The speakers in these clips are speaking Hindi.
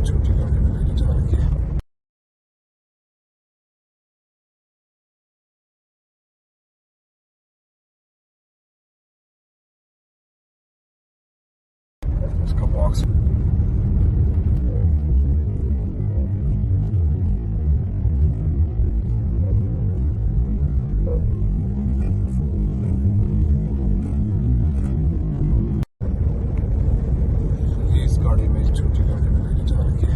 छोटी गाड़ी में लेके जा रही है। उसका बॉक्स इस गाड़ी में छोटी गाड़ी में लेके जा रही है।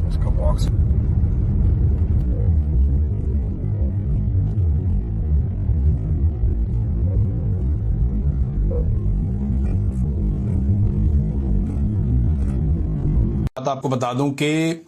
उसका बॉक्स आपको बता दूं कि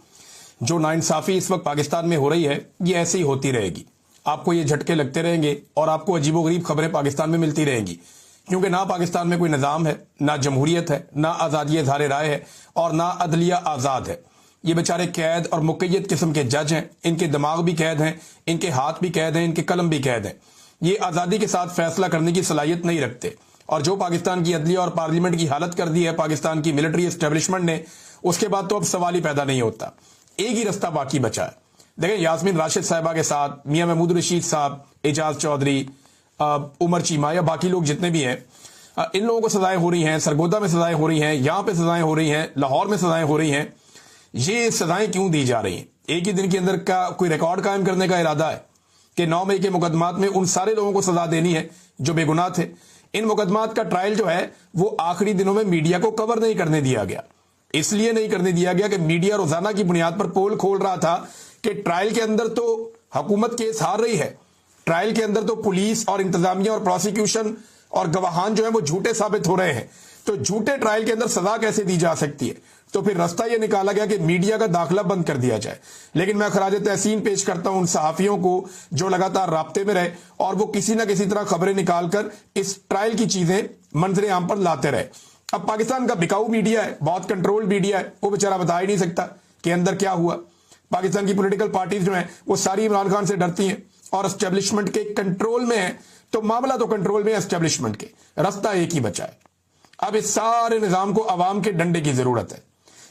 जो नाइंसाफी इस वक्त पाकिस्तान में हो रही है ये ऐसे ही होती रहेगी। आपको ये झटके लगते रहेंगे और आपको अजीबोगरीब खबरें पाकिस्तान में मिलती रहेंगी, क्योंकि ना पाकिस्तान में कोई निज़ाम है, ना जमहूरियत है, ना आज़ादी इज़हार राय है और ना अदलिया आज़ाद है। ये बेचारे कैद और मुक़य्यद किस्म के जज हैं, इनके दिमाग भी कैद हैं, इनके हाथ भी कैद हैं, इनके कलम भी कैद हैं। ये आज़ादी के साथ फैसला करने की सलाहियत नहीं रखते। और जो पाकिस्तान की अदलिया और पार्लियामेंट की हालत कर दी है पाकिस्तान की मिलिट्री एस्टेब्लिशमेंट ने, उसके बाद तो अब सवाल ही पैदा नहीं होता। एक ही रास्ता बाकी बचा है। देखें, यास्मीन राशिद साहिबा के साथ मियां महमूद रशीद साहब, एजाज चौधरी, उमर चीमा या बाकी लोग जितने भी हैं, इन लोगों को सजाएं हो रही हैं, सरगोदा में सजाएं हो रही हैं, यहां पे सजाएं हो रही हैं, लाहौर में सजाएं हो रही हैं। ये सजाएं क्यों दी जा रही हैं? एक ही दिन के अंदर का कोई रिकॉर्ड कायम करने का इरादा है कि 9 मई के मुकदमात में उन सारे लोगों को सजा देनी है जो बेगुनाह थे। इन मुकदमात का ट्रायल जो है वो आखिरी दिनों में मीडिया को कवर नहीं करने दिया गया। इसलिए नहीं करने दिया गया कि मीडिया रोजाना की बुनियाद पर पोल खोल रहा था कि ट्रायल के अंदर तो हुकूमत केस हार रही है, ट्रायल के अंदर तो पुलिस और इंतजामिया और प्रोसिक्यूशन और गवाहान जो है वो झूठे साबित हो रहे हैं। तो झूठे ट्रायल के अंदर सजा कैसे दी जा सकती है? तो फिर रास्ता यह निकाला गया कि मीडिया का दाखिला बंद कर दिया जाए। लेकिन मैं खराज तहसीन पेश करता हूं उन सहाफियों को जो लगातार राब्ते में रहे और वो किसी ना किसी तरह खबरें निकालकर इस ट्रायल की चीजें मंजरे आम पर लाते रहे। अब पाकिस्तान का बिकाऊ मीडिया है, बहुत कंट्रोल्ड मीडिया है, वो बेचारा बता ही नहीं सकता कि अंदर क्या हुआ। पाकिस्तान की पॉलिटिकल पार्टीज जो हैं वो सारी इमरान खान से डरती हैं और एस्टेब्लिशमेंट के कंट्रोल में है। तो मामला तो कंट्रोल में है एस्टेब्लिशमेंट के, रास्ता एक ही बचा है। अब इस सारे निजाम को अवाम के डंडे की जरूरत है।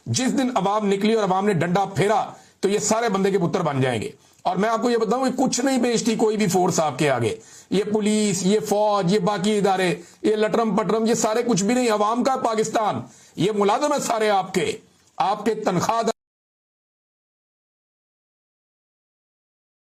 जिस दिन अवाम निकली और अवाम ने डंडा फेरा तो ये सारे बंदे के पुत्र बन जाएंगे। और मैं आपको ये बताऊं, कुछ नहीं बेचती कोई भी फोर्स आपके आगे। ये पुलिस, ये फौज, ये बाकी इदारे, ये लटरम पटरम, ये सारे कुछ भी नहीं। अवाम का पाकिस्तान, ये मुलाजम है सारे आपके तनख्वाह